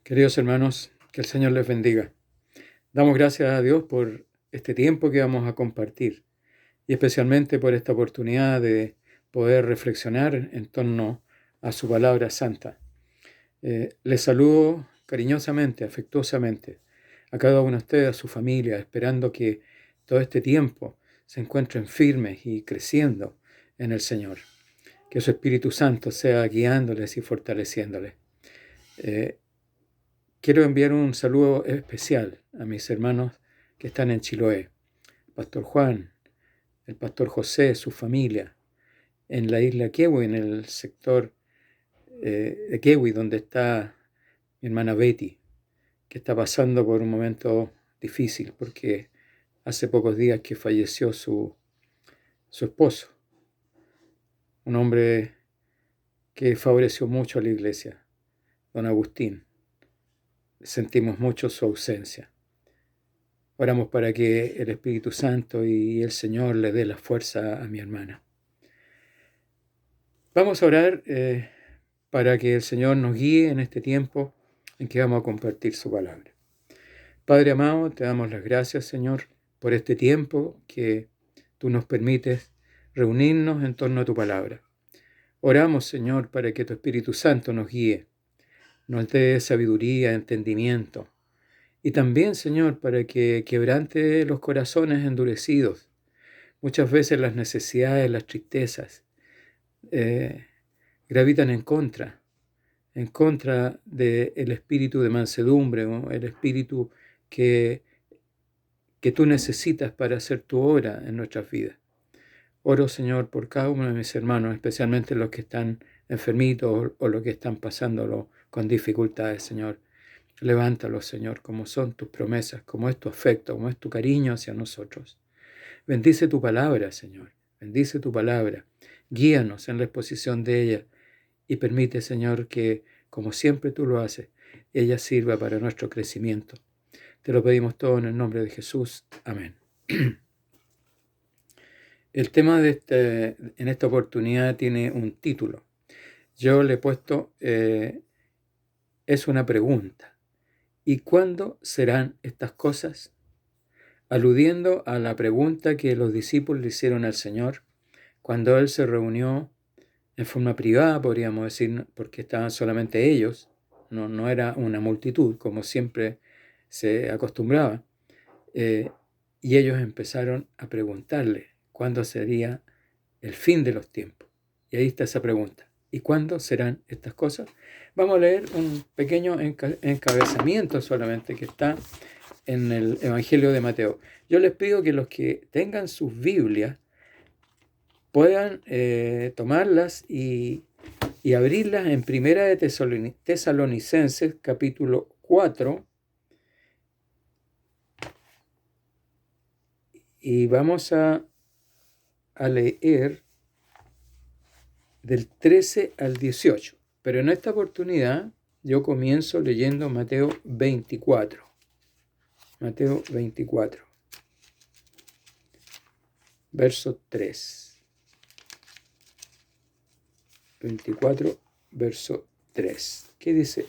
Queridos hermanos, que el Señor les bendiga. Damos gracias a Dios por este tiempo que vamos a compartir y especialmente por esta oportunidad de poder reflexionar en torno a su palabra santa. Les saludo cariñosamente, afectuosamente a cada uno de ustedes, a su familia, esperando que todo este tiempo se encuentren firmes y creciendo en el Señor. Que su Espíritu Santo sea guiándoles y fortaleciéndoles. Quiero enviar un saludo especial a mis hermanos que están en Chiloé, el pastor Juan, el pastor José, su familia, en la isla Kewi, en el sector de Kewi, donde está mi hermana Betty, que está pasando por un momento difícil porque hace pocos días que falleció su esposo, un hombre que favoreció mucho a la iglesia, don Agustín. Sentimos mucho su ausencia. Oramos para que el Espíritu Santo y el Señor le dé la fuerza a mi hermana. Vamos a orar para que el Señor nos guíe en este tiempo en que vamos a compartir su palabra. Padre amado, te damos las gracias, Señor, por este tiempo que tú nos permites reunirnos en torno a tu palabra. Oramos, Señor, para que tu Espíritu Santo nos guíe, nos dé sabiduría, entendimiento, y también, Señor, para que quebrante los corazones endurecidos. Muchas veces las necesidades, las tristezas, gravitan en contra del espíritu de mansedumbre, o el espíritu que tú necesitas para hacer tu obra en nuestras vidas. Oro, Señor, por cada uno de mis hermanos, especialmente los que están enfermitos o los que están pasándolo con dificultades, Señor. Levántalos, Señor, como son tus promesas, como es tu afecto, como es tu cariño hacia nosotros. Bendice tu palabra, Señor. Bendice tu palabra. Guíanos en la exposición de ella y permite, Señor, que, como siempre tú lo haces, ella sirva para nuestro crecimiento. Te lo pedimos todo en el nombre de Jesús. Amén. El tema en esta oportunidad tiene un título. Yo le he puesto, es una pregunta. ¿Y cuándo serán estas cosas? Aludiendo a la pregunta que los discípulos le hicieron al Señor cuando Él se reunió en forma privada, podríamos decir, porque estaban solamente ellos, no era una multitud, como siempre se acostumbraba, y ellos empezaron a preguntarle cuándo sería el fin de los tiempos. Y ahí está esa pregunta. ¿Y cuándo serán estas cosas? Vamos a leer un pequeño encabezamiento solamente que está en el Evangelio de Mateo. Yo les pido que los que tengan sus Biblias puedan tomarlas y abrirlas en Primera de Tesalonicenses, capítulo 4, y vamos a leer del 13 al 18. Pero en esta oportunidad yo comienzo leyendo Mateo 24. Mateo 24, verso 3. 24, verso 3. ¿Qué dice?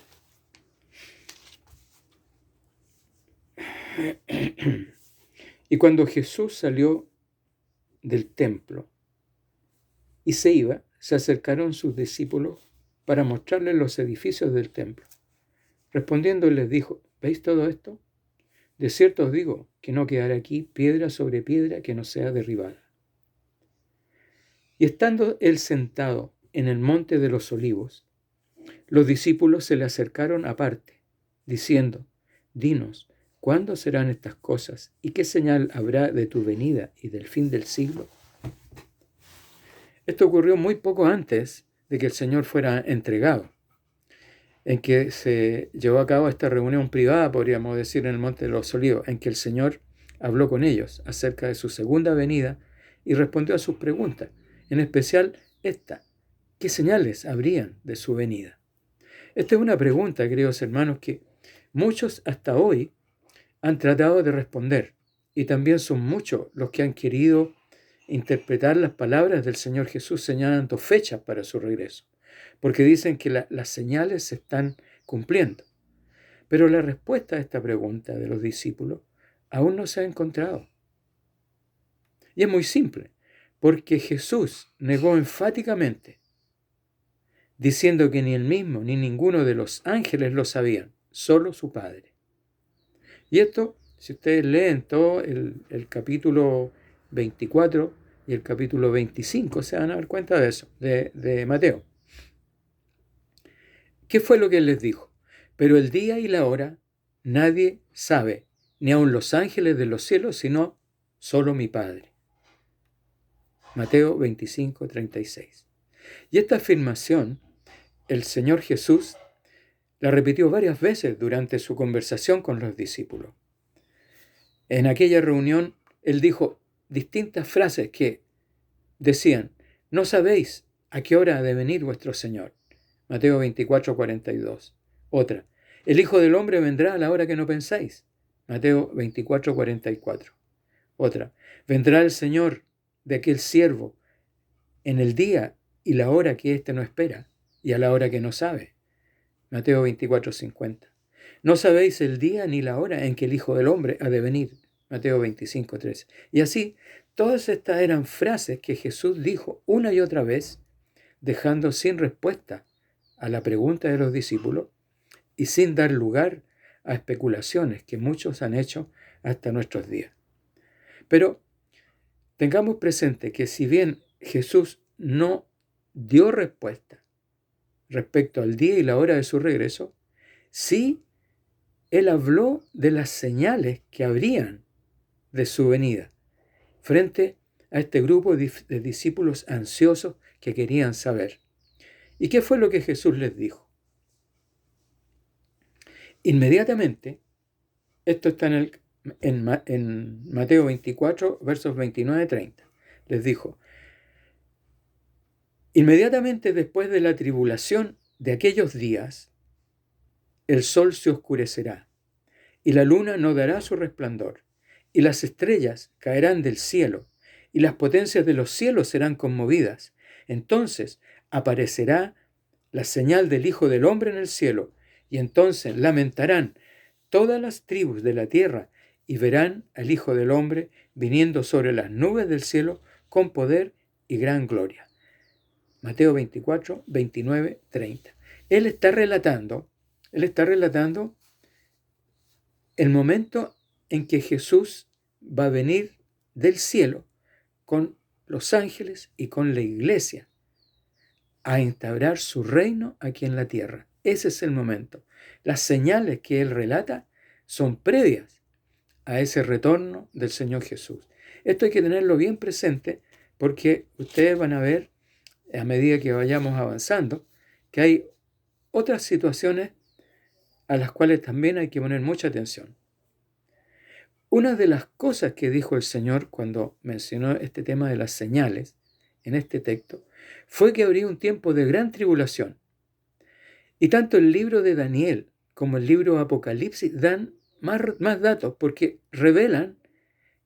Y cuando Jesús salió del templo y se iba, se acercaron sus discípulos para mostrarles los edificios del templo. Respondiendo les dijo: ¿veis todo esto? De cierto os digo que no quedará aquí piedra sobre piedra que no sea derribada. Y estando él sentado en el monte de los olivos, los discípulos se le acercaron aparte, diciendo: dinos, ¿cuándo serán estas cosas? ¿Y qué señal habrá de tu venida y del fin del siglo? Esto ocurrió muy poco antes de que el Señor fuera entregado, en que se llevó a cabo esta reunión privada, podríamos decir, en el Monte de los Olivos, en que el Señor habló con ellos acerca de su segunda venida y respondió a sus preguntas, en especial esta: ¿qué señales habrían de su venida? Esta es una pregunta, queridos hermanos, que muchos hasta hoy han tratado de responder, y también son muchos los que han querido interpretar las palabras del Señor Jesús señalando fechas para su regreso, porque dicen que las señales se están cumpliendo. Pero la respuesta a esta pregunta de los discípulos aún no se ha encontrado. Y es muy simple, porque Jesús negó enfáticamente, diciendo que ni él mismo ni ninguno de los ángeles lo sabían, solo su Padre. Y esto, si ustedes leen todo el capítulo 24 y el capítulo 25, se van a dar cuenta de eso, de Mateo. ¿Qué fue lo que él les dijo? Pero el día y la hora nadie sabe, ni aun los ángeles de los cielos, sino solo mi Padre. Mateo 25, 36. Y esta afirmación, el Señor Jesús la repitió varias veces durante su conversación con los discípulos. En aquella reunión, él dijo distintas frases que decían: no sabéis a qué hora ha de venir vuestro Señor. Mateo 24, 42. Otra: el Hijo del Hombre vendrá a la hora que no pensáis. Mateo 24, 44. Otra: vendrá el Señor de aquel siervo en el día y la hora que éste no espera y a la hora que no sabe. Mateo 24, 50. No sabéis el día ni la hora en que el Hijo del Hombre ha de venir. Mateo 25, 13. Y así, todas estas eran frases que Jesús dijo una y otra vez, dejando sin respuesta a la pregunta de los discípulos y sin dar lugar a especulaciones que muchos han hecho hasta nuestros días. Pero tengamos presente que si bien Jesús no dio respuesta respecto al día y la hora de su regreso, sí él habló de las señales que habrían de su venida frente a este grupo de discípulos ansiosos que querían saber. ¿Y qué fue lo que Jesús les dijo? Inmediatamente, esto está en Mateo 24, versos 29-30, les dijo: inmediatamente después de la tribulación de aquellos días, el sol se oscurecerá, y la luna no dará su resplandor, y las estrellas caerán del cielo, y las potencias de los cielos serán conmovidas. Entonces aparecerá la señal del Hijo del Hombre en el cielo, y entonces lamentarán todas las tribus de la tierra, y verán al Hijo del Hombre viniendo sobre las nubes del cielo con poder y gran gloria. Mateo 24, 29, 30. Él está relatando el momento en que Jesús va a venir del cielo con los ángeles y con la iglesia a instaurar su reino aquí en la tierra. Ese es el momento. Las señales que él relata son previas a ese retorno del Señor Jesús. Esto hay que tenerlo bien presente, porque ustedes van a ver, a medida que vayamos avanzando, que hay otras situaciones a las cuales también hay que poner mucha atención. Una de las cosas que dijo el Señor cuando mencionó este tema de las señales en este texto fue que habría un tiempo de gran tribulación. Y tanto el libro de Daniel como el libro de Apocalipsis dan más datos, porque revelan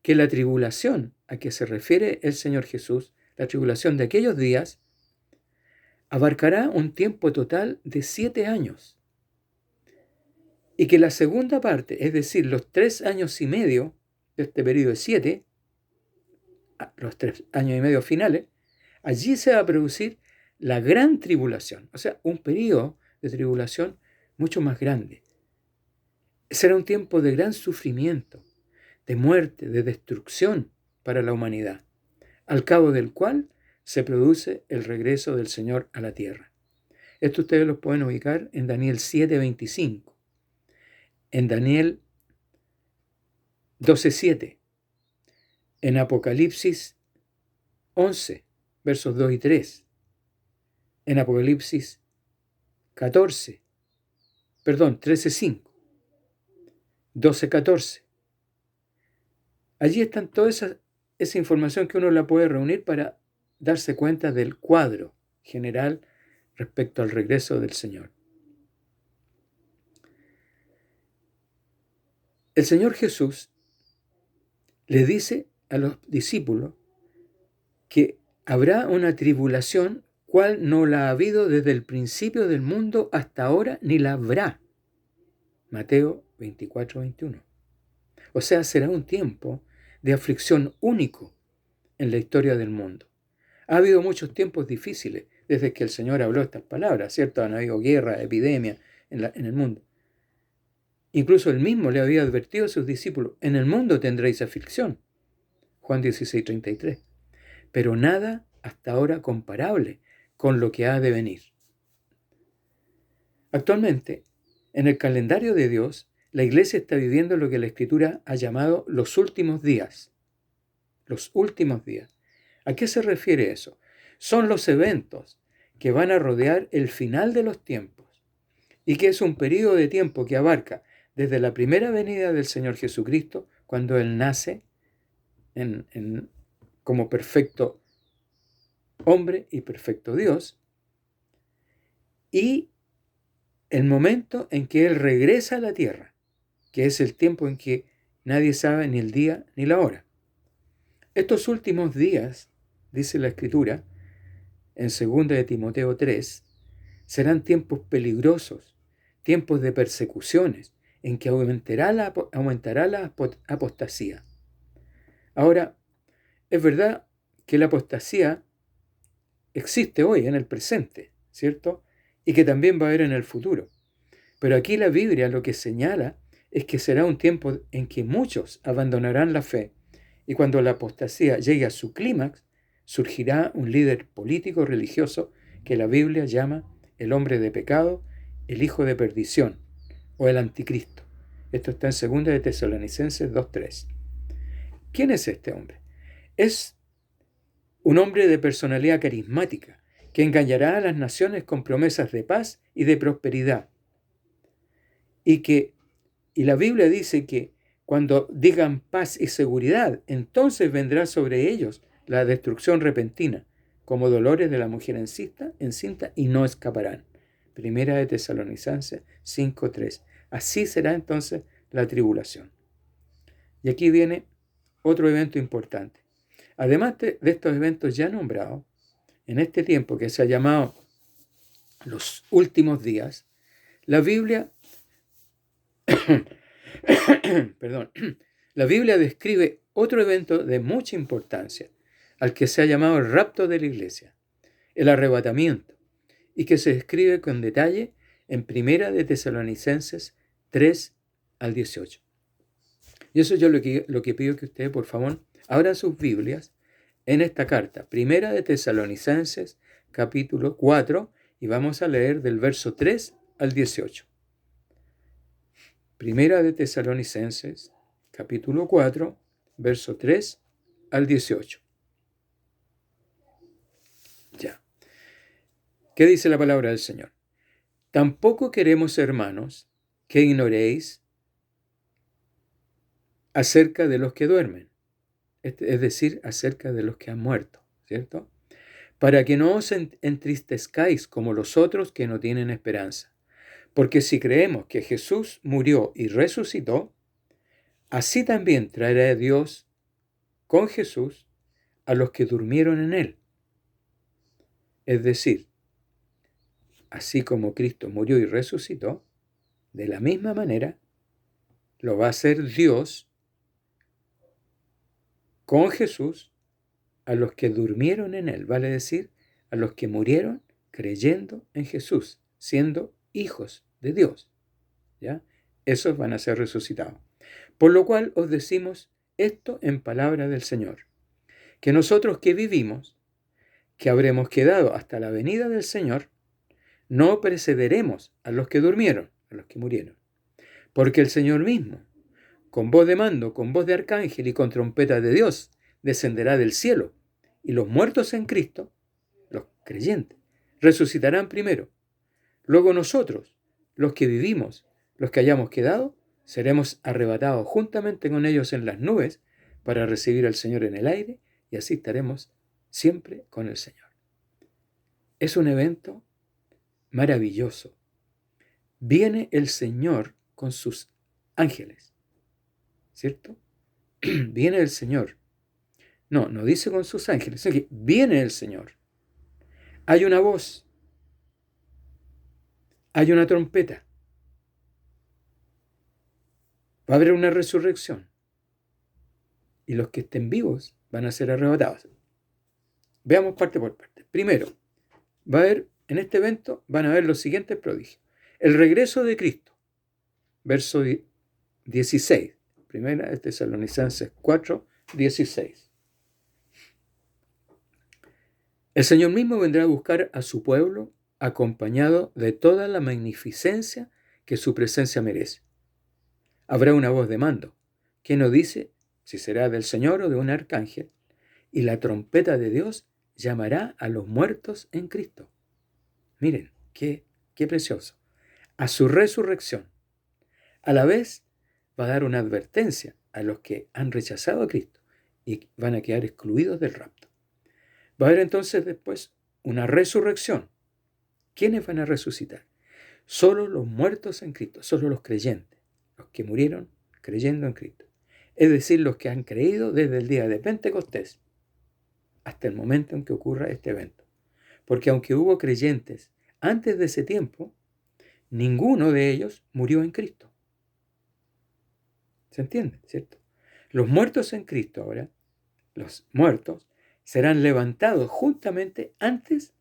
que la tribulación a que se refiere el Señor Jesús, la tribulación de aquellos días, abarcará un tiempo total de 7 años. Y que la segunda parte, es decir, los 3 años y medio de este periodo de 7, los 3 años y medio finales, allí se va a producir la gran tribulación, o sea, un periodo de tribulación mucho más grande. Será un tiempo de gran sufrimiento, de muerte, de destrucción para la humanidad, al cabo del cual se produce el regreso del Señor a la tierra. Esto ustedes lo pueden ubicar en Daniel 7:25, en Daniel 12:7, en Apocalipsis 11, versos 2 y 3, en Apocalipsis 13:5, 12:14. Allí están toda esa información que uno la puede reunir para darse cuenta del cuadro general respecto al regreso del Señor. El Señor Jesús le dice a los discípulos que habrá una tribulación cual no la ha habido desde el principio del mundo hasta ahora, ni la habrá. Mateo 24, 21. O sea, será un tiempo de aflicción único en la historia del mundo. Ha habido muchos tiempos difíciles desde que el Señor habló estas palabras, ¿cierto? Han habido guerras, epidemias en el mundo. Incluso él mismo le había advertido a sus discípulos, en el mundo tendréis aflicción. Juan 16, 33. Pero nada hasta ahora comparable con lo que ha de venir. Actualmente, en el calendario de Dios, la Iglesia está viviendo lo que la Escritura ha llamado los últimos días. Los últimos días. ¿A qué se refiere eso? Son los eventos que van a rodear el final de los tiempos y que es un periodo de tiempo que abarca desde la primera venida del Señor Jesucristo, cuando Él nace como perfecto hombre y perfecto Dios, y el momento en que Él regresa a la tierra, que es el tiempo en que nadie sabe ni el día ni la hora. Estos últimos días, dice la Escritura, en 2 de Timoteo 3, serán tiempos peligrosos, tiempos de persecuciones, en que aumentará la apostasía. Ahora, es verdad que la apostasía existe hoy, en el presente, ¿cierto? Y que también va a haber en el futuro. Pero aquí la Biblia lo que señala es que será un tiempo en que muchos abandonarán la fe, y cuando la apostasía llegue a su clímax, surgirá un líder político religioso que la Biblia llama el hombre de pecado, el hijo de perdición o el anticristo. Esto está en 2 de Tesalonicenses 2:3. ¿Quién es este hombre? Es un hombre de personalidad carismática que engañará a las naciones con promesas de paz y de prosperidad. Y la Biblia dice que cuando digan paz y seguridad, entonces vendrá sobre ellos la destrucción repentina, como dolores de la mujer encinta, y no escaparán. 1 de Tesalonicenses 5:3. Así será entonces la tribulación. Y aquí viene otro evento importante. Además de estos eventos ya nombrados, en este tiempo que se ha llamado los últimos días, la Biblia la Biblia describe otro evento de mucha importancia, al que se ha llamado el rapto de la iglesia, el arrebatamiento, y que se describe con detalle en 1 de Tesalonicenses 3 al 18. Y eso yo lo que pido que ustedes, por favor, abran sus Biblias en esta carta, 1 de Tesalonicenses capítulo 4, y vamos a leer del verso 3 al 18. Primera de Tesalonicenses, capítulo 4, verso 3 al 18. Ya. ¿Qué dice la palabra del Señor? Tampoco queremos, hermanos, que ignoréis acerca de los que duermen, es decir, acerca de los que han muerto, ¿cierto? Para que no os entristezcáis como los otros que no tienen esperanza. Porque si creemos que Jesús murió y resucitó, así también traerá Dios con Jesús a los que durmieron en él. Es decir, así como Cristo murió y resucitó, de la misma manera lo va a hacer Dios con Jesús a los que durmieron en él, vale decir, a los que murieron creyendo en Jesús, siendo hijos de Dios. ¿Ya? Esos van a ser resucitados. Por lo cual os decimos esto en palabra del Señor, que nosotros que vivimos, que habremos quedado hasta la venida del Señor, no precederemos a los que durmieron, a los que murieron. Porque el Señor mismo, con voz de mando, con voz de arcángel y con trompeta de Dios, descenderá del cielo, y los muertos en Cristo, los creyentes, resucitarán primero. Luego nosotros, los que vivimos, los que hayamos quedado, seremos arrebatados juntamente con ellos en las nubes para recibir al Señor en el aire, y así estaremos siempre con el Señor. Es un evento maravilloso. Viene el Señor con sus ángeles, ¿cierto? Viene el Señor. No dice con sus ángeles, sino que viene el Señor. Hay una voz, hay una trompeta, Va a haber una resurrección y los que estén vivos van a ser arrebatados. Veamos parte por parte. Primero, va a haber, en este evento van a haber los siguientes prodigios. El regreso de Cristo, verso 16, primera de Tesalonicenses 4, 16. El Señor mismo vendrá a buscar a su pueblo acompañado de toda la magnificencia que su presencia merece. Habrá una voz de mando, que no dice si será del Señor o de un arcángel, y la trompeta de Dios llamará a los muertos en Cristo. Miren, qué precioso. A su resurrección. A la vez va a dar una advertencia a los que han rechazado a Cristo y van a quedar excluidos del rapto. Va a haber entonces después una resurrección. ¿Quiénes van a resucitar? Solo los muertos en Cristo, solo los creyentes, los que murieron creyendo en Cristo. Es decir, los que han creído desde el día de Pentecostés hasta el momento en que ocurra este evento. Porque aunque hubo creyentes antes de ese tiempo, ninguno de ellos murió en Cristo. ¿Se entiende? ¿Cierto? Los muertos en Cristo ahora, los muertos, serán levantados juntamente antes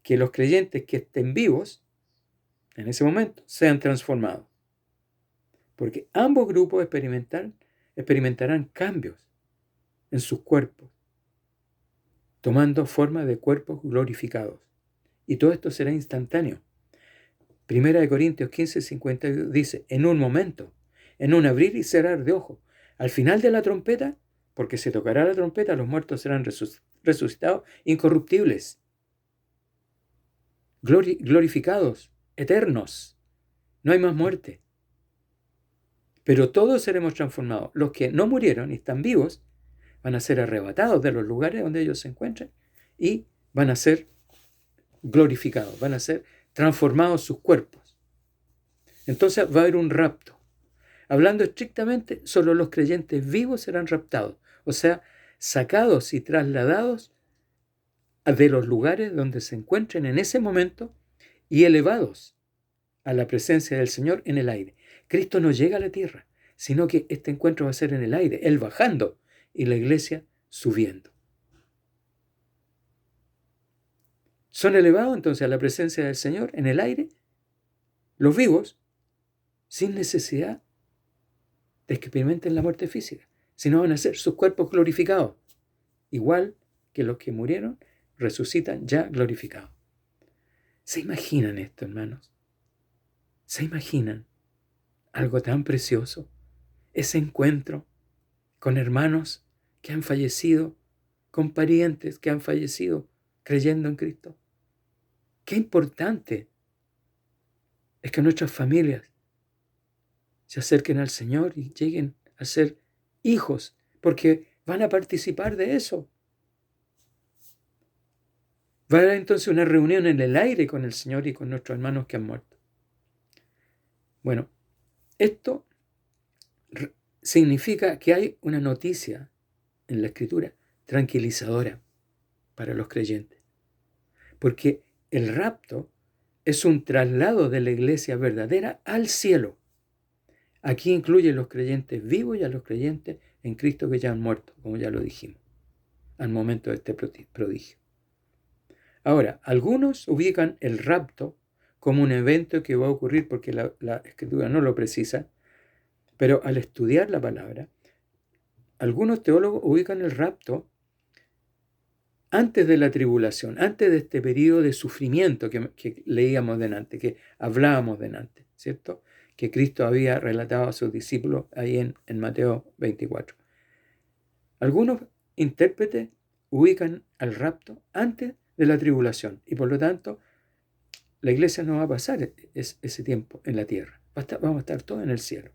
que los creyentes que estén vivos en ese momento sean transformados. Porque ambos grupos experimentarán cambios en sus cuerpos, tomando forma de cuerpos glorificados. Y todo esto será instantáneo. Primera de Corintios 15, 52 dice, en un momento, en un abrir y cerrar de ojos, al final de la trompeta, porque se tocará la trompeta, los muertos serán resucitados, incorruptibles, glorificados, eternos. No hay más muerte. Pero todos seremos transformados. Los que no murieron y están vivos van a ser arrebatados de los lugares donde ellos se encuentran y van a ser glorificados, van a ser transformados sus cuerpos. Entonces va a haber un rapto. Hablando estrictamente, solo los creyentes vivos serán raptados, o sea, sacados y trasladados de los lugares donde se encuentren en ese momento y elevados a la presencia del Señor en el aire. Cristo no llega a la tierra, sino que este encuentro va a ser en el aire, Él bajando y la iglesia subiendo. Son elevados entonces a la presencia del Señor en el aire, los vivos, sin necesidad de que experimenten la muerte física, sino van a ser sus cuerpos glorificados, igual que los que murieron, resucitan ya glorificados. ¿Se imaginan esto, hermanos? ¿Se imaginan algo tan precioso? Ese encuentro con hermanos que han fallecido, con parientes que han fallecido creyendo en Cristo. Qué importante es que nuestras familias se acerquen al Señor y lleguen a ser hijos, porque van a participar de eso. Va a haber entonces una reunión en el aire con el Señor y con nuestros hermanos que han muerto. Bueno, esto significa que hay una noticia en la Escritura tranquilizadora para los creyentes, porque el rapto es un traslado de la iglesia verdadera al cielo. Aquí incluye a los creyentes vivos y a los creyentes en Cristo que ya han muerto, como ya lo dijimos, al momento de este prodigio. Ahora, algunos ubican el rapto como un evento que va a ocurrir porque la Escritura no lo precisa, pero al estudiar la palabra, algunos teólogos ubican el rapto antes de la tribulación, antes de este periodo de sufrimiento que leíamos delante, que hablábamos delante, ¿cierto? Que Cristo había relatado a sus discípulos ahí en Mateo 24. Algunos intérpretes ubican al rapto antes de la tribulación y por lo tanto la iglesia no va a pasar ese tiempo en la tierra. Vamos a estar todos en el cielo.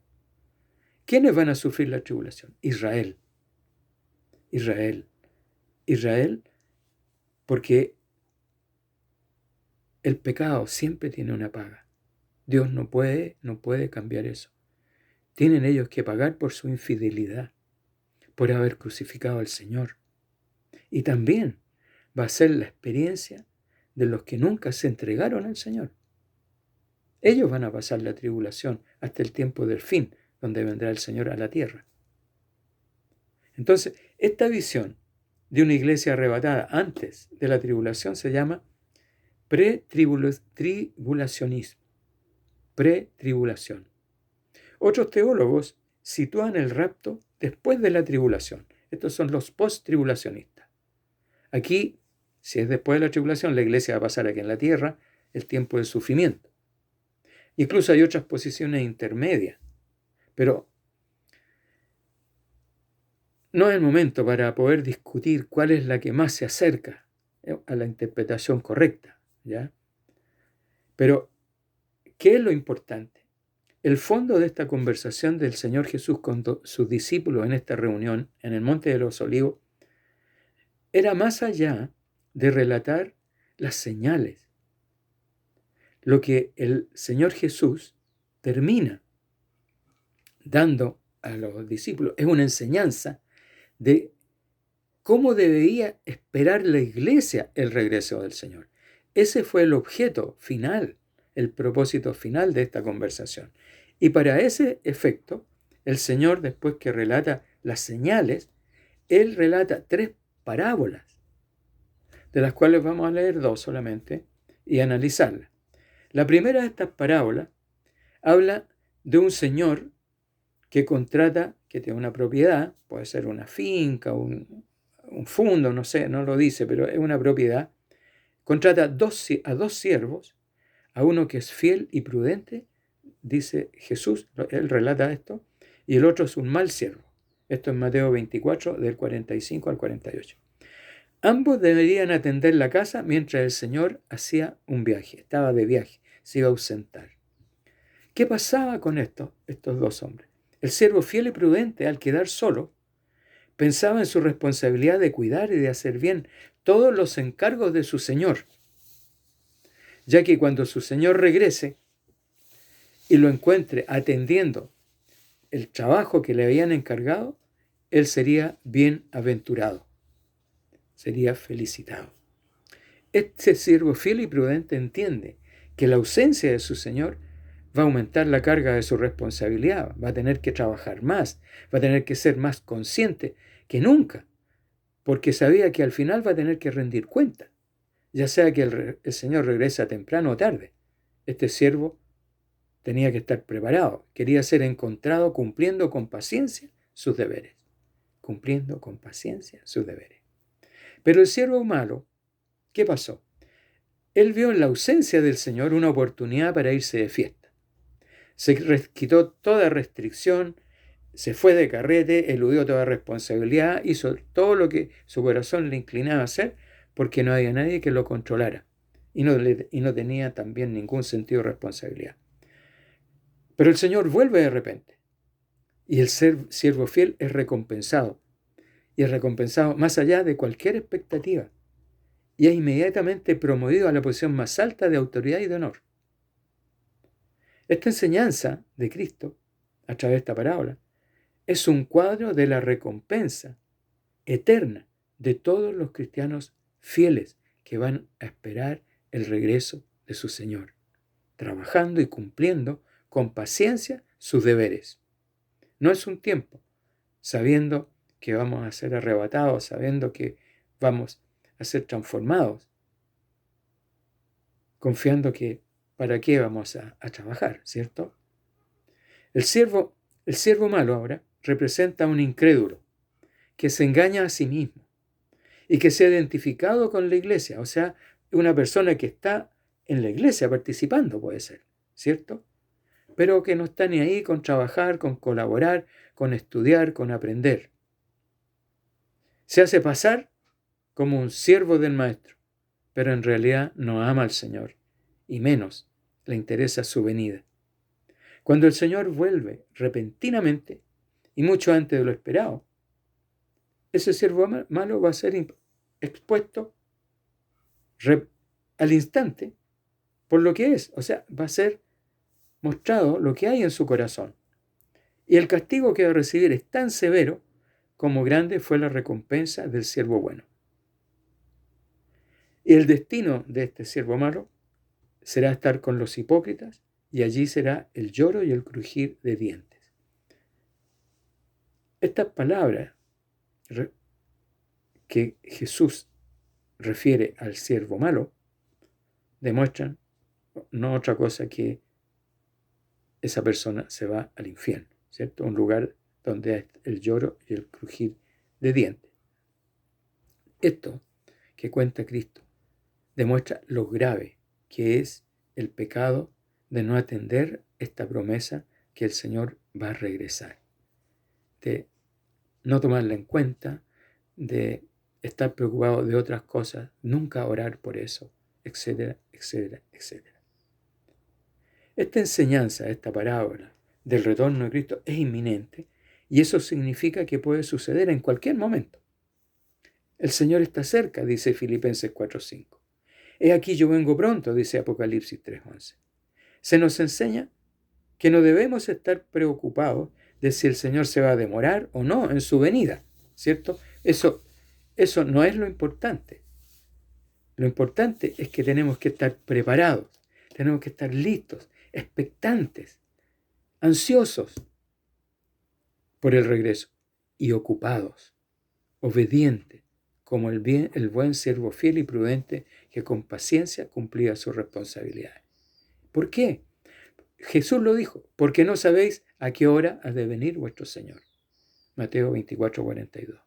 ¿Quiénes van a sufrir la tribulación? Israel, porque el pecado siempre tiene una paga. Dios no puede cambiar eso. Tienen ellos que pagar por su infidelidad, por haber crucificado al Señor. Y también va a ser la experiencia de los que nunca se entregaron al Señor. Ellos van a pasar la tribulación hasta el tiempo del fin, donde vendrá el Señor a la tierra. Entonces, esta visión de una iglesia arrebatada antes de la tribulación se llama pretribulacionismo, pretribulación. Otros teólogos sitúan el rapto después de la tribulación. Estos son los post-tribulacionistas. Aquí, si es después de la tribulación, la iglesia va a pasar aquí en la tierra el tiempo del sufrimiento. Incluso hay otras posiciones intermedias, pero no es el momento para poder discutir cuál es la que más se acerca a la interpretación correcta, ¿ya? Pero, ¿qué es lo importante? El fondo de esta conversación del Señor Jesús con sus discípulos en esta reunión en el Monte de los Olivos era más allá de relatar las señales. Lo que el Señor Jesús termina dando a los discípulos es una enseñanza de cómo debería esperar la iglesia el regreso del Señor. Ese fue el objeto final, el propósito final de esta conversación. Y para ese efecto, el Señor, después que relata las señales, Él relata 3 parábolas, de las cuales vamos a leer 2 solamente y analizarlas. La primera de estas parábolas habla de un señor que contrata, que tiene una propiedad, puede ser una finca, un fondo, no sé, no lo dice, pero es una propiedad. Contrata a dos siervos, a uno que es fiel y prudente, dice Jesús, él relata esto, y el otro es un mal siervo. Esto es Mateo 24, del 45 al 48. Ambos deberían atender la casa mientras el Señor hacía un viaje, estaba de viaje, se iba a ausentar. ¿Qué pasaba con estos 2 hombres? El siervo fiel y prudente, al quedar solo, pensaba en su responsabilidad de cuidar y de hacer bien todos los encargos de su Señor, ya que cuando su Señor regrese y lo encuentre atendiendo el trabajo que le habían encargado, él sería bienaventurado, sería felicitado. Este siervo fiel y prudente entiende que la ausencia de su Señor va a aumentar la carga de su responsabilidad, va a tener que trabajar más, va a tener que ser más consciente que nunca, porque sabía que al final va a tener que rendir cuenta, ya sea que el Señor regresa temprano o tarde. Este siervo tenía que estar preparado, quería ser encontrado cumpliendo con paciencia sus deberes, cumpliendo con paciencia sus deberes. Pero el siervo malo, ¿qué pasó? Él vio en la ausencia del Señor una oportunidad para irse de fiesta. Se quitó toda restricción, se fue de carrete, eludió toda responsabilidad, hizo todo lo que su corazón le inclinaba a hacer, porque no había nadie que lo controlara y no tenía también ningún sentido de responsabilidad. Pero el Señor vuelve de repente y el siervo fiel es recompensado, y es recompensado más allá de cualquier expectativa, y es inmediatamente promovido a la posición más alta de autoridad y de honor. Esta enseñanza de Cristo, a través de esta parábola, es un cuadro de la recompensa eterna de todos los cristianos fieles que van a esperar el regreso de su Señor, trabajando y cumpliendo con paciencia sus deberes. No es un tiempo sabiendo que vamos a ser arrebatados, sabiendo que vamos a ser transformados, confiando que para qué vamos a trabajar, ¿cierto? El siervo malo ahora representa a un incrédulo que se engaña a sí mismo y que se ha identificado con la iglesia, o sea, una persona que está en la iglesia participando, puede ser, ¿cierto? Pero que no está ni ahí con trabajar, con colaborar, con estudiar, con aprender. Se hace pasar como un siervo del maestro, pero en realidad no ama al Señor, y menos le interesa su venida. Cuando el Señor vuelve repentinamente, y mucho antes de lo esperado, ese siervo malo va a ser expuesto al instante por lo que es, o sea, va a ser mostrado lo que hay en su corazón. Y el castigo que va a recibir es tan severo como grande fue la recompensa del siervo bueno. Y el destino de este siervo malo será estar con los hipócritas, y allí será el lloro y el crujir de dientes. Estas palabras que Jesús refiere al siervo malo demuestran no otra cosa que esa persona se va al infierno, ¿cierto? Un lugar donde hay el lloro y el crujir de dientes. Esto que cuenta Cristo demuestra lo grave que es el pecado de no atender esta promesa que el Señor va a regresar, de no tomarla en cuenta, de estar preocupado de otras cosas, nunca orar por eso, etcétera, etcétera, etcétera. Esta enseñanza, esta parábola del retorno de Cristo es inminente y eso significa que puede suceder en cualquier momento. El Señor está cerca, dice Filipenses 4:5. He aquí yo vengo pronto, dice Apocalipsis 3:11. Se nos enseña que no debemos estar preocupados de si el Señor se va a demorar o no en su venida, ¿cierto? Eso no es lo importante. Lo importante es que tenemos que estar preparados, tenemos que estar listos, expectantes, ansiosos por el regreso y ocupados, obedientes, como el buen siervo fiel y prudente que con paciencia cumplía sus responsabilidades. ¿Por qué? Jesús lo dijo, porque no sabéis a qué hora ha de venir vuestro Señor. Mateo 24:42.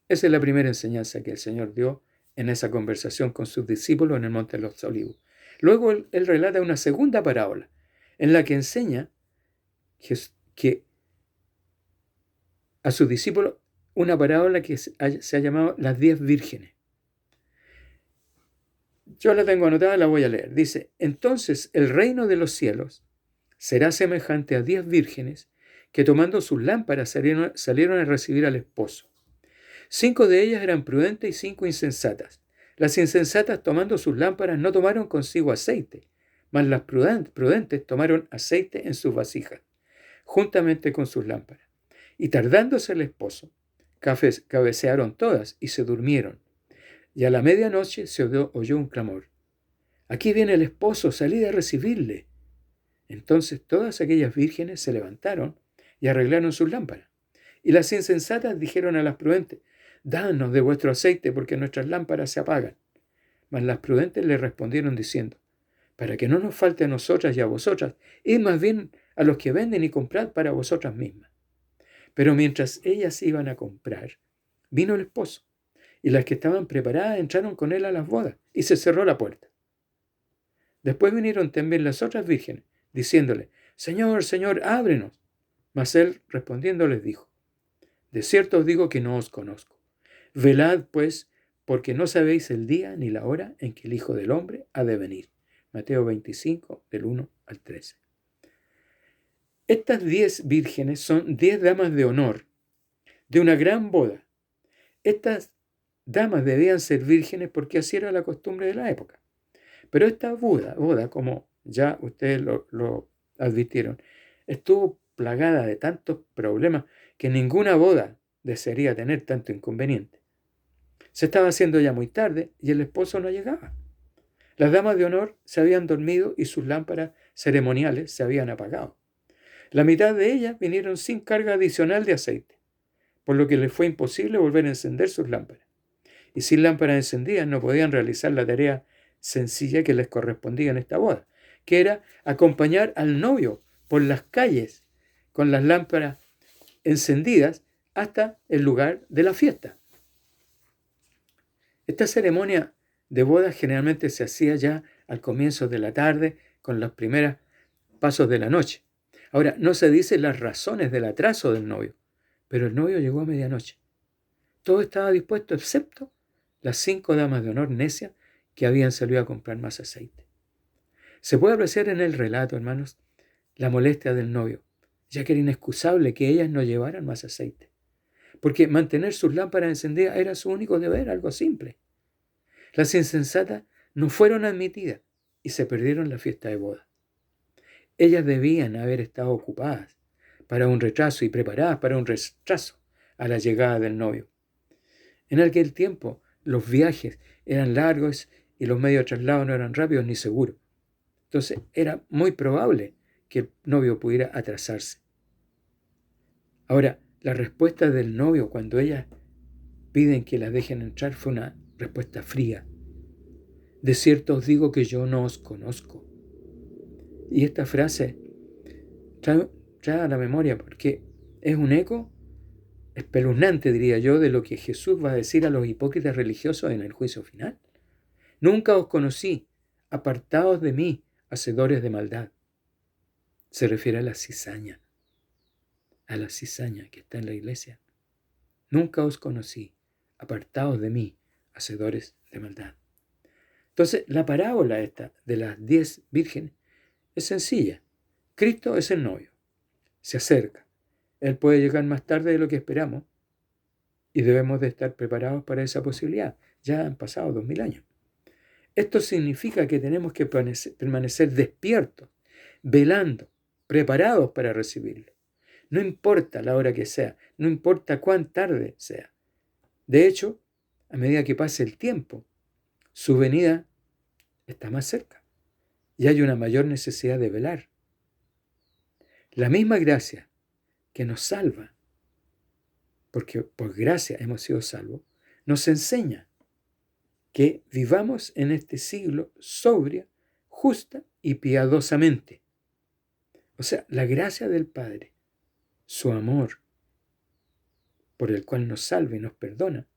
Esa es la primera enseñanza que el Señor dio en esa conversación con sus discípulos en el Monte de los Olivos. Luego él relata una segunda parábola en la que enseña que a sus discípulos una parábola que se ha llamado las 10 vírgenes. Yo la tengo anotada, la voy a leer. Dice, entonces el reino de los cielos será semejante a 10 vírgenes que tomando sus lámparas salieron a recibir al esposo. 5 de ellas eran prudentes y 5 insensatas. Las insensatas tomando sus lámparas no tomaron consigo aceite, mas las prudentes tomaron aceite en sus vasijas, juntamente con sus lámparas. Y tardándose el esposo, cabecearon todas y se durmieron. Y a la medianoche se oyó un clamor. Aquí viene el esposo, salid a recibirle. Entonces todas aquellas vírgenes se levantaron y arreglaron sus lámparas. Y las insensatas dijeron a las prudentes, danos de vuestro aceite porque nuestras lámparas se apagan. Mas las prudentes le respondieron diciendo, para que no nos falte a nosotras y a vosotras, id más bien a los que venden y comprad para vosotras mismas. Pero mientras ellas iban a comprar, vino el esposo, y las que estaban preparadas entraron con él a las bodas, y se cerró la puerta. Después vinieron también las otras vírgenes, diciéndole, Señor, Señor, ábrenos. Mas él respondiendo les dijo, de cierto os digo que no os conozco. Velad, pues, porque no sabéis el día ni la hora en que el Hijo del Hombre ha de venir. Mateo 25, del 1 al 13. Estas 10 vírgenes son 10 damas de honor de una gran boda. Estas damas debían ser vírgenes porque así era la costumbre de la época. Pero esta boda, como ya ustedes lo advirtieron, estuvo plagada de tantos problemas que ninguna boda desearía tener tanto inconveniente. Se estaba haciendo ya muy tarde y el esposo no llegaba. Las damas de honor se habían dormido y sus lámparas ceremoniales se habían apagado. La mitad de ellas vinieron sin carga adicional de aceite, por lo que les fue imposible volver a encender sus lámparas. Y sin lámparas encendidas no podían realizar la tarea sencilla que les correspondía en esta boda, que era acompañar al novio por las calles con las lámparas encendidas hasta el lugar de la fiesta. Esta ceremonia de boda generalmente se hacía ya al comienzo de la tarde con los primeros pasos de la noche. Ahora, no se dicen las razones del atraso del novio, pero el novio llegó a medianoche. Todo estaba dispuesto excepto las 5 damas de honor necias que habían salido a comprar más aceite. Se puede apreciar en el relato, hermanos, la molestia del novio, ya que era inexcusable que ellas no llevaran más aceite, porque mantener sus lámparas encendidas era su único deber, algo simple. Las insensatas no fueron admitidas y se perdieron la fiesta de boda. Ellas debían haber estado ocupadas para un retraso y preparadas para un retraso a la llegada del novio. En aquel tiempo los viajes eran largos y los medios de traslado no eran rápidos ni seguros. Entonces era muy probable que el novio pudiera atrasarse. Ahora, La respuesta del novio cuando ellas piden que la dejen entrar fue una respuesta fría. De cierto os digo que yo no os conozco. Y esta frase trae a la memoria porque es un eco espeluznante, diría yo, de lo que Jesús va a decir a los hipócritas religiosos en el juicio final. Nunca os conocí, apartaos de mí, hacedores de maldad. Se refiere a la cizaña que está en la iglesia. Nunca os conocí, apartaos de mí, hacedores de maldad. Entonces, la parábola esta de las 10 vírgenes es sencilla. Cristo es el novio, se acerca. Él puede llegar más tarde de lo que esperamos y debemos de estar preparados para esa posibilidad. Ya han pasado 2000 años. Esto significa que tenemos que permanecer despiertos, velando, preparados para recibirlo. No importa la hora que sea, no importa cuán tarde sea. De hecho, a medida que pase el tiempo, su venida está más cerca y hay una mayor necesidad de velar. La misma gracia que nos salva, porque por gracia hemos sido salvos, nos enseña que vivamos en este siglo sobria, justa y piadosamente. O sea, la gracia del Padre, su amor, por el cual nos salva y nos perdona,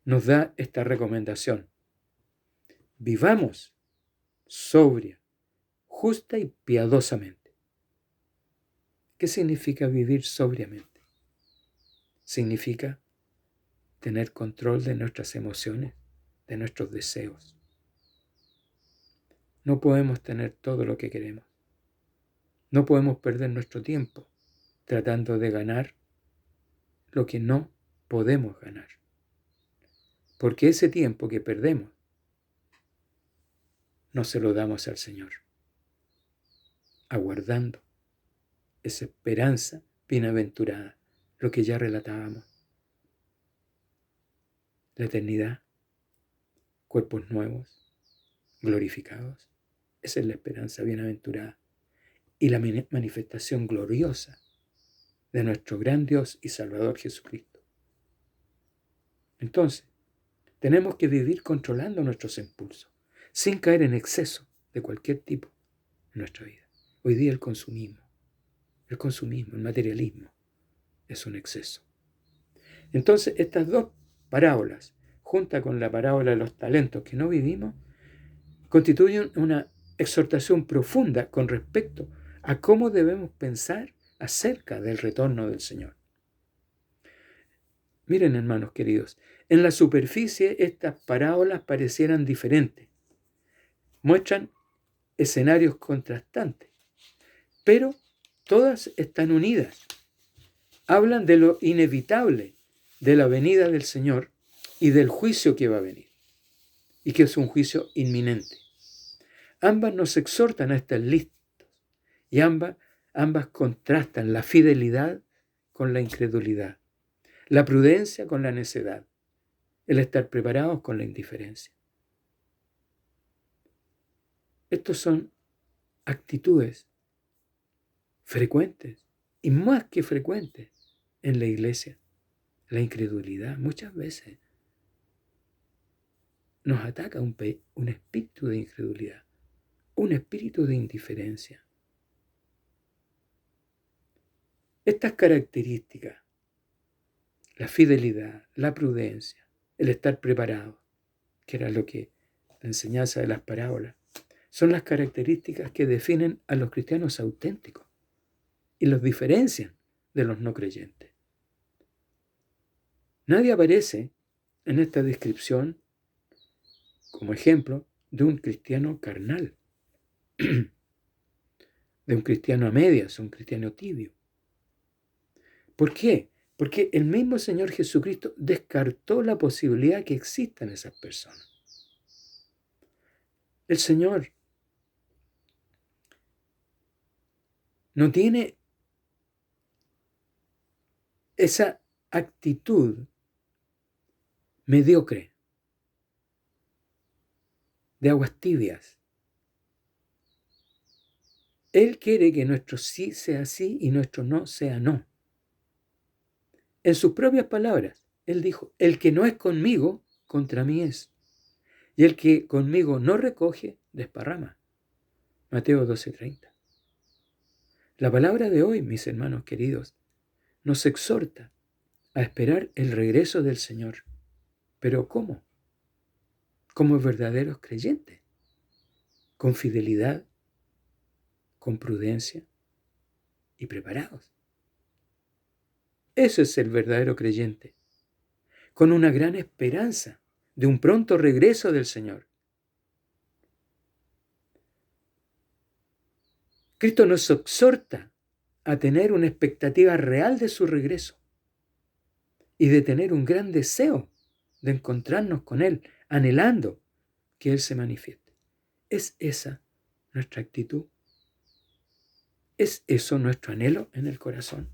nos da esta recomendación. Vivamos sobria, justa y piadosamente. ¿Qué significa vivir sobriamente? Significa tener control de nuestras emociones, de nuestros deseos. No podemos tener todo lo que queremos. No podemos perder nuestro tiempo tratando de ganar lo que no podemos ganar. Porque ese tiempo que perdemos no se lo damos al Señor, aguardando esa esperanza bienaventurada, lo que ya relatábamos. La eternidad, cuerpos nuevos, glorificados. Esa es la esperanza bienaventurada y la manifestación gloriosa de nuestro gran Dios y Salvador Jesucristo. Entonces, tenemos que vivir controlando nuestros impulsos, sin caer en exceso de cualquier tipo en nuestra vida. Hoy día el consumismo, el materialismo, es un exceso. Entonces, estas dos parábolas, junto con la parábola de los talentos que no vivimos, constituyen una exhortación profunda con respecto a cómo debemos pensar acerca del retorno del Señor. Miren, hermanos queridos, en la superficie estas parábolas parecieran diferentes, muestran escenarios contrastantes, pero todas están unidas. Hablan de lo inevitable de la venida del Señor y del juicio que va a venir, y que es un juicio inminente. Ambas nos exhortan a estar listos y ambas contrastan la fidelidad con la incredulidad, la prudencia con la necedad, el estar preparados con la indiferencia. Estos son actitudes frecuentes y más que frecuentes en la iglesia. La incredulidad muchas veces nos ataca un espíritu de incredulidad, un espíritu de indiferencia. Estas características, la fidelidad, la prudencia, el estar preparado, que era lo que la enseñanza de las parábolas, son las características que definen a los cristianos auténticos y los diferencian de los no creyentes. Nadie aparece en esta descripción como ejemplo de un cristiano carnal, de un cristiano a medias, un cristiano tibio. ¿Por qué? Porque el mismo Señor Jesucristo descartó la posibilidad que existan esas personas. El Señor no tiene esa actitud mediocre, de aguas tibias. Él quiere que nuestro sí sea sí y nuestro no sea no. En sus propias palabras, Él dijo, el que no es conmigo, contra mí es. Y el que conmigo no recoge, desparrama. Mateo 12:30. La palabra de hoy, mis hermanos queridos, nos exhorta a esperar el regreso del Señor. ¿Pero cómo? Como verdaderos creyentes, con fidelidad, con prudencia y preparados. Eso es el verdadero creyente, con una gran esperanza de un pronto regreso del Señor. Cristo nos exhorta a tener una expectativa real de su regreso y de tener un gran deseo de encontrarnos con Él, anhelando que Él se manifieste. ¿Es esa nuestra actitud? ¿Es eso nuestro anhelo en el corazón?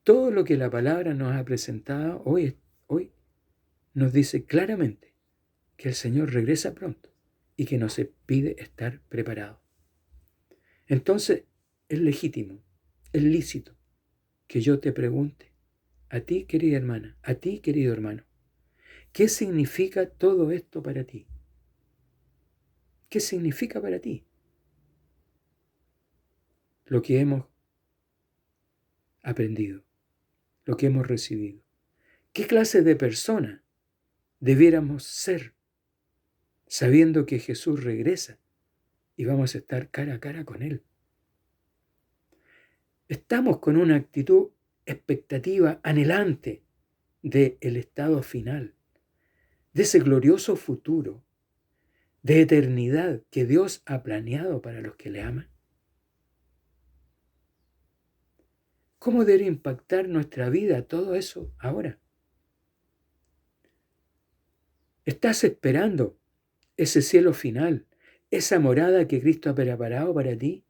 Todo lo que la palabra nos ha presentado hoy nos dice claramente que el Señor regresa pronto y que nos pide estar preparados. Entonces, es legítimo, es lícito que yo te pregunte, a ti, querida hermana, a ti, querido hermano, ¿qué significa todo esto para ti? ¿Qué significa para ti lo que hemos aprendido, lo que hemos recibido? ¿Qué clase de persona debiéramos ser sabiendo que Jesús regresa y vamos a estar cara a cara con Él? Estamos con una actitud expectativa, anhelante del estado final, de ese glorioso futuro, de eternidad que Dios ha planeado para los que le aman. ¿Cómo debe impactar nuestra vida todo eso ahora? ¿Estás esperando ese cielo final, esa morada que Cristo ha preparado para ti?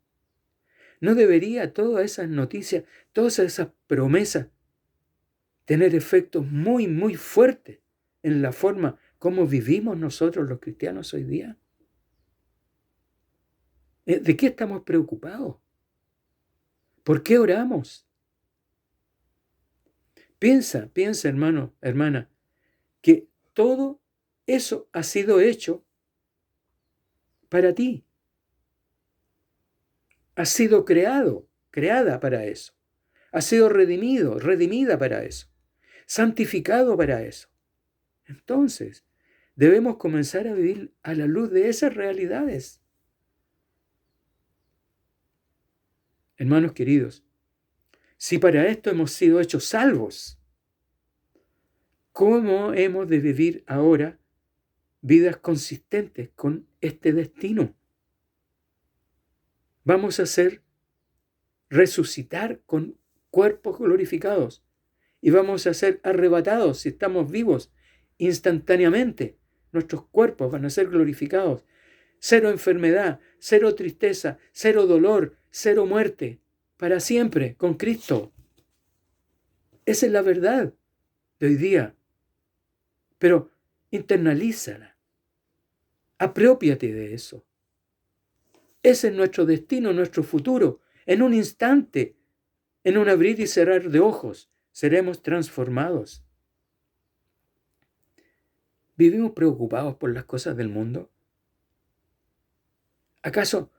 ¿No debería todas esas noticias, todas esas promesas tener efectos muy, muy fuertes en la forma como vivimos nosotros los cristianos hoy día? ¿De qué estamos preocupados? ¿Por qué oramos? Piensa, hermano, hermana, que todo eso ha sido hecho para ti. Ha sido creada para eso. Ha sido redimida para eso. Santificado para eso. Entonces, debemos comenzar a vivir a la luz de esas realidades. Hermanos queridos, si para esto hemos sido hechos salvos, ¿cómo hemos de vivir ahora vidas consistentes con este destino? Vamos a resucitar con cuerpos glorificados y vamos a ser arrebatados si estamos vivos instantáneamente. Nuestros cuerpos van a ser glorificados. Cero enfermedad, cero tristeza, cero dolor, cero muerte, para siempre con Cristo. Esa es la verdad de hoy día. Pero internalízala. Apropiate de eso. Ese es nuestro destino, nuestro futuro. En un instante, en un abrir y cerrar de ojos, seremos transformados. ¿Vivimos preocupados por las cosas del mundo? ¿Acaso,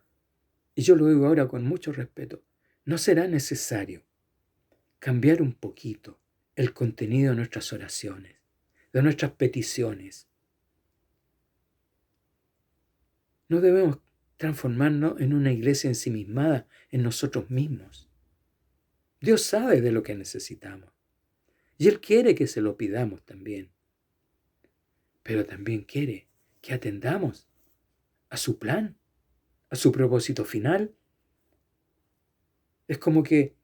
y yo lo digo ahora con mucho respeto, no será necesario cambiar un poquito el contenido de nuestras oraciones, de nuestras peticiones? No debemos transformarnos en una iglesia ensimismada en nosotros mismos. Dios sabe de lo que necesitamos y Él quiere que se lo pidamos también. Pero también quiere que atendamos a su plan, a su propósito final. Es como que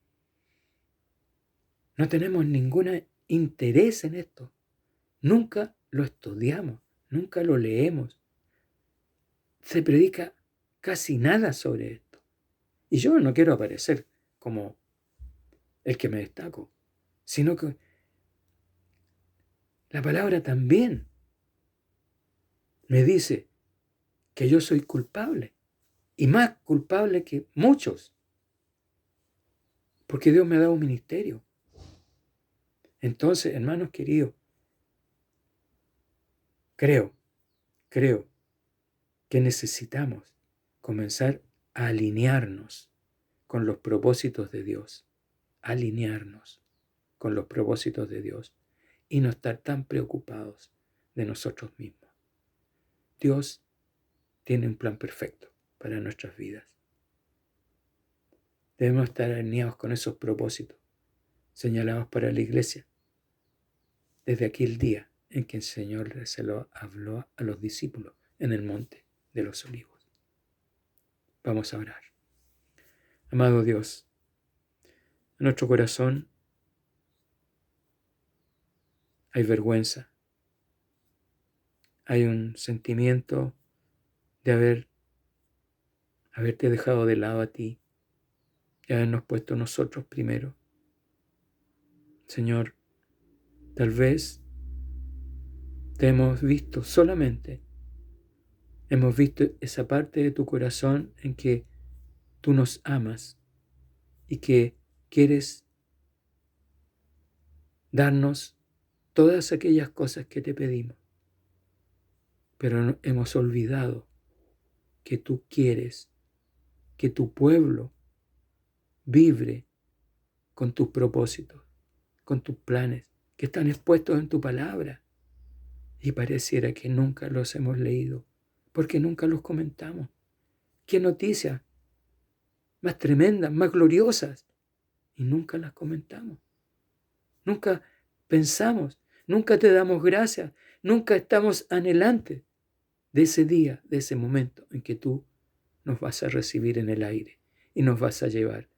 no tenemos ningún interés en esto. Nunca lo estudiamos, nunca lo leemos. Se predica casi nada sobre esto. Y yo no quiero aparecer como el que me destaco, sino que la palabra también me dice que yo soy culpable, y más culpable que muchos, porque Dios me ha dado un ministerio. Entonces, hermanos queridos, creo que necesitamos comenzar a alinearnos con los propósitos de Dios, alinearnos con los propósitos de Dios y no estar tan preocupados de nosotros mismos. Dios tiene un plan perfecto para nuestras vidas. Debemos estar alineados con esos propósitos señalados para la iglesia desde aquel día en que el Señor se lo habló a los discípulos en el monte de los olivos. Vamos a orar. Amado Dios, en nuestro corazón hay vergüenza, hay un sentimiento de haberte dejado de lado a ti y habernos puesto nosotros primero. Señor, tal vez te hemos visto solamente, hemos visto esa parte de tu corazón en que tú nos amas y que quieres darnos todas aquellas cosas que te pedimos, pero hemos olvidado que tú quieres que tu pueblo vibre con tus propósitos, con tus planes, que están expuestos en tu palabra. Y pareciera que nunca los hemos leído, porque nunca los comentamos. ¡Qué noticias más tremendas, más gloriosas! Y nunca las comentamos. Nunca pensamos, nunca te damos gracias, nunca estamos anhelantes de ese día, de ese momento en que tú nos vas a recibir en el aire y nos vas a llevar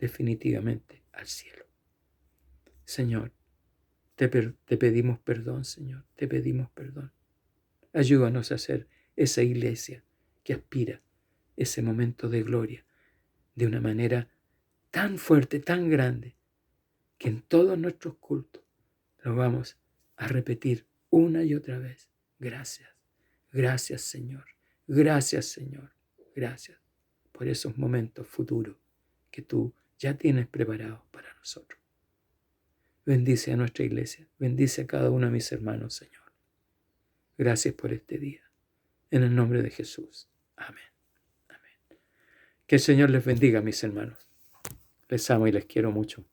definitivamente al cielo. Señor, te pedimos perdón, Señor, te pedimos perdón. Ayúdanos a ser esa iglesia que aspira ese momento de gloria de una manera tan fuerte, tan grande, que en todos nuestros cultos lo vamos a repetir una y otra vez. Gracias, gracias Señor, gracias Señor, gracias por esos momentos futuros que tú ya tienes preparados para nosotros. Bendice a nuestra iglesia, bendice a cada uno de mis hermanos, Señor. Gracias por este día. En el nombre de Jesús. Amén. Amén. Que el Señor les bendiga, mis hermanos. Les amo y les quiero mucho.